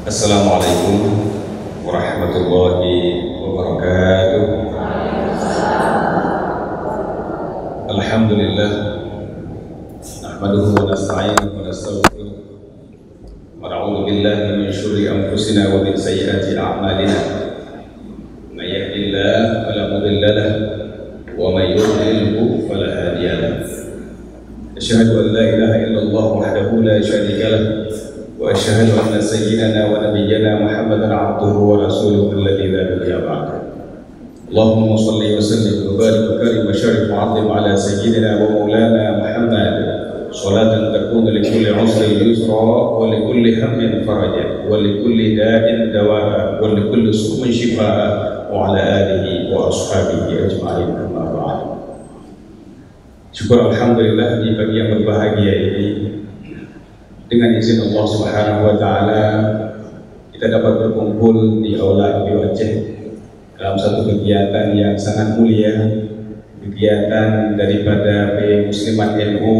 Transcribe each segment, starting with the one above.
Assalamualaikum warahmatullahi wabarakatuh. Alhamdulillah, nahmaduhu wa nasta'inuhu wa nastaghfiruh wa na'udzu billahi min syururi anfusina wa min sayyiati a'malina. May yahdihillahu fala mudilla lahu wa may yudlilhu fala hadiya lahu. Asyhadu an la ilaha illallah wahdahu la syarika lahu wa asyhadu anna sayyidana wa nabiyyana Muhammadan abduhu wa rasuluhu alladzi la nabiyya ba'dahu. Allahumma shalli wa sallim wa barik wa karim wa syarif wa 'azzim ala sayyidina wa maulana Muhammad salatan takunu li kulli 'usrin yusra wa li kulli hammin faraja wa li kulli da'in dawa'a wa li kulli su'min shifaa'a wa ala alihi wa ashabihi ajma'in. Amma ba'd. Syukur alhamdulillah di pagi yang berbahagia ini, dengan izin Allah Subhanahu wa taala kita dapat berkumpul di Aula IPU Aceh dalam satu kegiatan yang sangat mulia, kegiatan daripada Muslimat NU,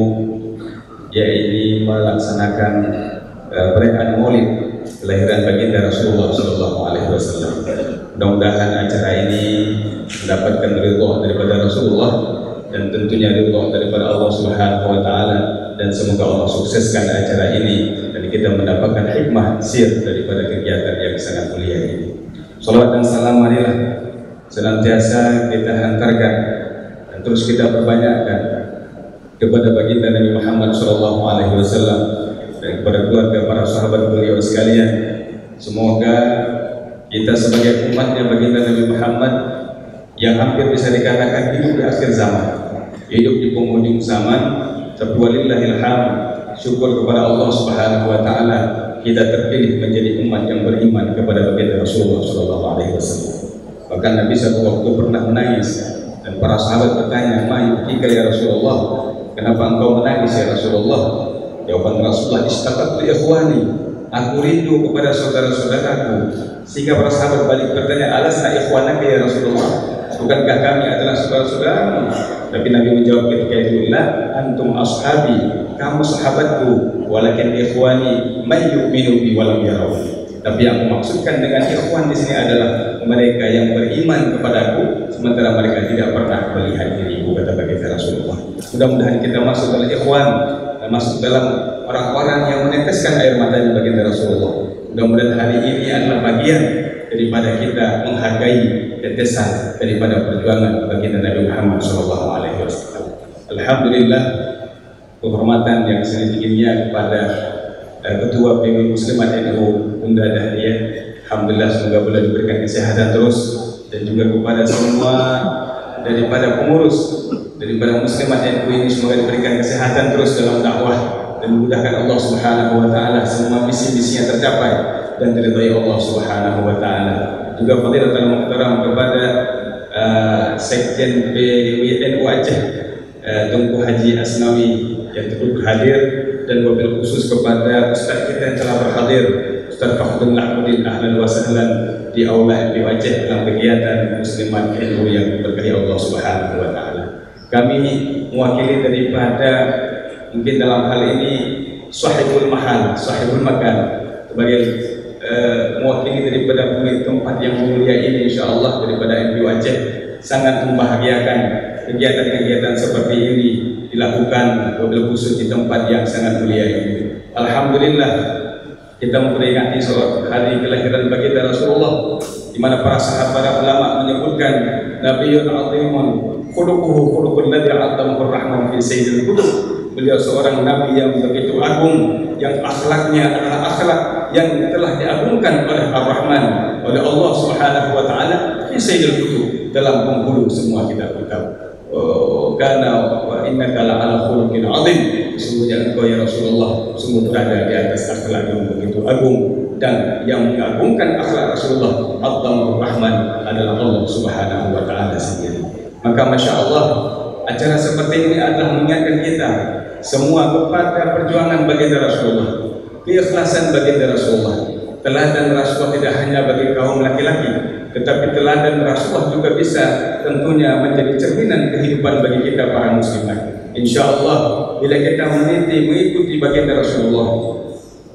yaitu melaksanakan perayaan Maulid kelahiran baginda Rasulullah SAW. Mudah-mudahan acara ini mendapatkan ridha daripada Rasulullah dan tentunya ridha daripada Allah Subhanahu wa taala, dan semoga Allah sukseskan acara ini dan kita mendapatkan hikmah sir daripada kegiatan yang sangat mulia ini. Salawat dan salam marilah senantiasa kita hantarkan dan terus kita perbanyakkan kepada baginda Nabi Muhammad SAW dan kepada keluarga para sahabat beliau sekalian. Semoga kita sebagai umatnya baginda Nabi Muhammad yang hampir bisa dikatakan hidup di akhir zaman, hidup di penghujung zaman, tapi walillahil hamd, syukur kepada Allah Subhanahu wa taala kita terpilih menjadi umat yang beriman kepada baginda Rasulullah SAW. Bahkan Nabi satu waktu pernah menangis dan para sahabat bertanya, "Ma yubkika ya Rasulullah? Kenapa engkau menangis ya Rasulullah?" Jawaban Rasulullah, "Istaqattu ikhwani." Aku rindu kepada saudara-saudaraku. Sehingga para sahabat balik bertanya, "Alasna ikhwanaka ya Rasulullah? Bukankah kami adalah saudara-saudaramu?" Tapi Nabi menjawab ketika itu, "La antum ashabi." Kamu sahabatku, walakin ikhwani may yu'minu bi wa lam yarawni. Tapi yang aku maksudkan dengan ikhwan di sini adalah mereka yang beriman kepadaku sementara mereka tidak pernah melihat diriku, kata baginda Rasulullah. Mudah-mudahan kita masuk dalam ikhwan, masuk dalam orang-orang yang meneteskan air matanya baginda Rasulullah. Mudah-mudahan hari ini adalah bagian daripada kita menghargai tetesan daripada perjuangan baginda Nabi Muhammad SAW. Alhamdulillah, kehormatan yang setinggi-tingginya kepada Ketua PMI Muslimat NU Bunda Dahlia. Alhamdulillah, semoga boleh diberikan kesehatan terus, dan juga kepada semua daripada pengurus daripada Muslimat NU ini, semoga diberikan kesehatan terus dalam dakwah dan memudahkan Allah Subhanahu wa taala semua misi-misinya tercapai dan diridhai Allah Subhanahu wa taala. Juga fadilatul muhtaram kepada Sekjen PWNU Aceh Tunku Haji Asnawi yang turut hadir, dan wabil khusus kepada Ustaz kita yang telah berhadir, Ustaz Fakhrul Lahmudin, ahlan wa sahlan di Aula IPU Aceh dalam kegiatan Muslimat NU yang berkahi Allah Subhanahu wa taala. Kami mewakili daripada, mungkin dalam hal ini sahibul mahal, sahibul makan, sebagai mewakili daripada pemilik tempat yang mulia ini, insyaallah daripada IPU Aceh sangat membahagiakan kegiatan-kegiatan seperti ini dilakukan wabil khusus di tempat yang sangat mulia ini. Alhamdulillah, kita memperingati hari kelahiran baginda Rasulullah, di mana para sahabat, para ulama menyebutkan Nabiyyun azimun khuluquhu khuluqul ladzi 'allamahu ar-rahman fi sayyidil qulub. Beliau seorang nabi yang begitu agung, yang akhlaknya adalah akhlak yang telah diagungkan oleh Ar-Rahman, oleh Allah Subhanahu wa taala fi sayyidil qulub, dalam penghulu semua kitab-kitab. Karena wa innaka la'ala khuluqin 'adzim, sesungguhnya engkau ya Rasulullah sungguh berada di atas akhlak yang begitu agung, dan yang mengagungkan akhlak Rasulullah Ar-Rahman adalah Allah Subhanahu wa taala sendiri. Maka Masya Allah, acara seperti ini adalah mengingatkan kita semua kepada perjuangan baginda Rasulullah, keikhlasan baginda Rasulullah. Teladan Rasulullah tidak hanya bagi kaum laki-laki, tetapi teladan Rasulullah juga bisa tentunya menjadi cerminan kehidupan bagi kita para muslimat. Insya Allah, bila kita meniti mengikuti baginda Rasulullah,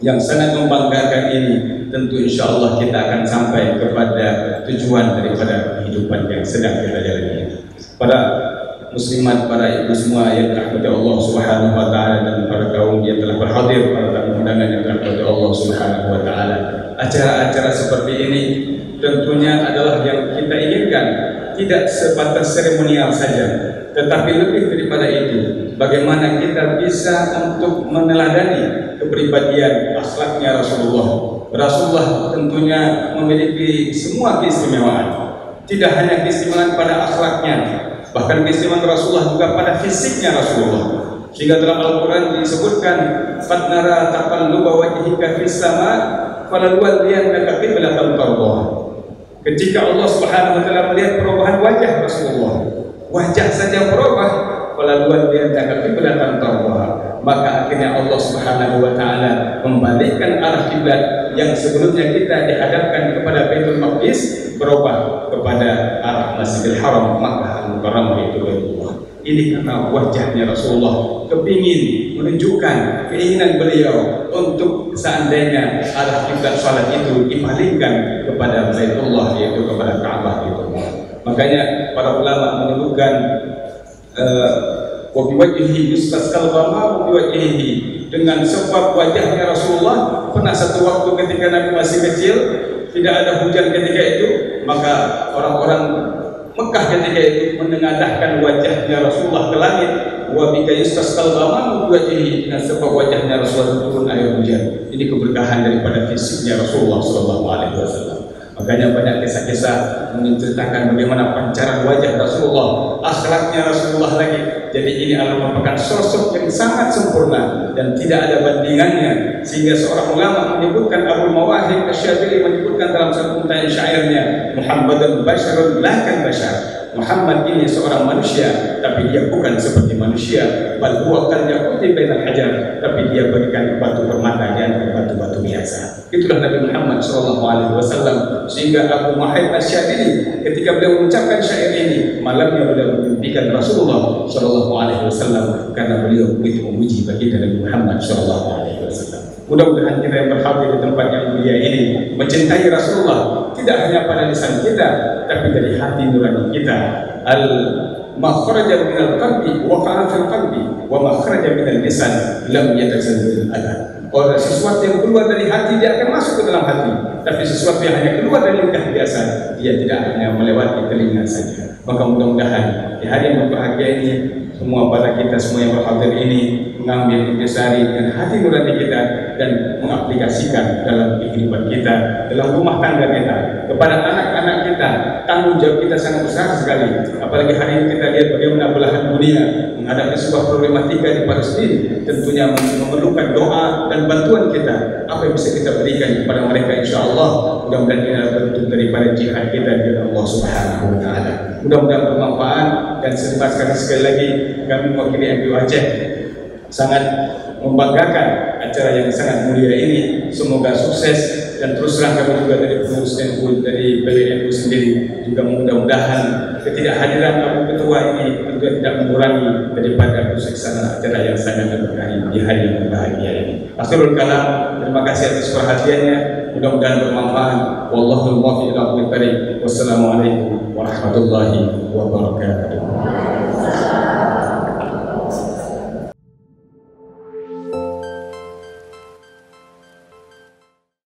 yang sangat membanggakan ini, tentu insya Allah kita akan sampai kepada tujuan daripada kehidupan yang sedang kita jalani. Para muslimat, para ibu semua yang dirahmati Allah Subhanahu wa taala, dan para kaum yang telah berhadir, para tamu undangan yang dirahmati Allah Subhanahu wa taala. Acara-acara seperti ini tentunya adalah yang kita inginkan tidak sebatas seremonial saja, tetapi lebih daripada itu, bagaimana kita bisa untuk meneladani kepribadian akhlaknya Rasulullah. Rasulullah tentunya memiliki semua keistimewaan, tidak hanya keistimewaan pada akhlaknya, bahkan keistimewaan Rasulullah juga pada fisiknya Rasulullah. Sehingga dalam Al-Quran disebutkan, "Fatnara taqalluba wajhika fis sama, falanwalliyannaka qiblatan tardhaha." Ketika Allah Subhanahu wa taala melihat perubahan wajah Rasulullah, wajah saja berubah, falanwalliyannaka qiblatan tardhaha, maka akhirnya Allah Subhanahu wa taala membalikkan arah kiblat yang sebelumnya kita dihadapkan kepada Baitul Maqdis, berubah kepada arah Masjidil Haram, Makkah Al-Mukarramah, itu Baitullah. Ini karena wajahnya Rasulullah kepingin menunjukkan keinginan beliau untuk seandainya arah kiblat salat itu dipalingkan kepada Baitullah, yaitu kepada Ka'bah itu. Makanya para ulama menyebutkan wa biwajhihi yustasqal ghamam biwajhihi, dengan sebab wajahnya Rasulullah. Pernah satu waktu ketika Nabi masih kecil, tidak ada hujan ketika itu, maka orang-orang Mekah ketika itu menengadahkan wajahnya Rasulullah ke langit. Wa bika yustasqal ghamam biwajhihi, dengan sebab wajahnya Rasulullah turun air hujan. Ini keberkahan daripada fisiknya Rasulullah sallallahu alaihi wasallam. Makanya banyak kisah-kisah menceritakan bagaimana pancaran wajah Rasulullah, akhlaknya Rasulullah lagi. Jadi ini adalah merupakan sosok yang sangat sempurna dan tidak ada bandingannya. Sehingga seorang ulama menyebutkan, Abu Mawahib Asy-Syadzili menyebutkan dalam satu untayan syairnya, Muhammadun basyarun lakan basyar. Muhammad ini seorang manusia, tapi dia bukan seperti manusia. Bal huwa kal yaquti bainal hajar, tapi dia bagikan batu permata di antara batu-batu biasa. Itulah Nabi Muhammad SAW. Sehingga Abu Mawahib Asy-Syadzili ketika beliau mengucapkan syair ini, malamnya beliau memimpikan Rasulullah SAW, karena beliau begitu memuji baginda Nabi Muhammad SAW. Mudah-mudahan kita yang berhadir di tempat yang mulia ini mencintai Rasulullah tidak hanya pada lisan kita, tapi dari hati nurani kita. Al-makhraja minal qalbi wa qa'atul qalbi wa makhraja minal lisan lam yatasaddal adab. Orang sesuatu yang keluar dari hati dia akan masuk ke dalam hati, tapi sesuatu yang hanya keluar dari lidah biasa dia tidak hanya melewati telinga saja. Maka mudah-mudahan di hari yang berbahagia ini, semua pada kita semua yang berhadir ini mengambil intisari dengan hati nurani kita dan mengaplikasikan dalam kehidupan kita, dalam rumah tangga kita, kepada anak-anak kita. Tanggung jawab kita sangat besar sekali. Apalagi hari ini kita lihat bagaimana belahan dunia menghadapi sebuah problematika di Palestina, tentunya memerlukan doa dan bantuan kita. Apa yang bisa kita berikan kepada mereka, insya Allah mudah-mudahan ini adalah bentuk daripada jihad kita dengan Allah Subhanahu wa taala. Mudah-mudahan bermanfaat, dan sekali lagi kami mewakili MPU Aceh sangat membanggakan acara yang sangat mulia ini. Semoga sukses, dan terus terang kami juga dari pengurus NU, dari PWNU sendiri juga mudah-mudahan ketidakhadiran Abu Ketua ini tentu tidak mengurangi daripada kesuksesan acara yang sangat berkah di hari yang berbahagia ini. Akhirul kalam, terima kasih atas perhatiannya, mudah-mudahan bermanfaat. Wallahul muwaffiq ila aqwamit thariq. Wassalamualaikum warahmatullahi wabarakatuh.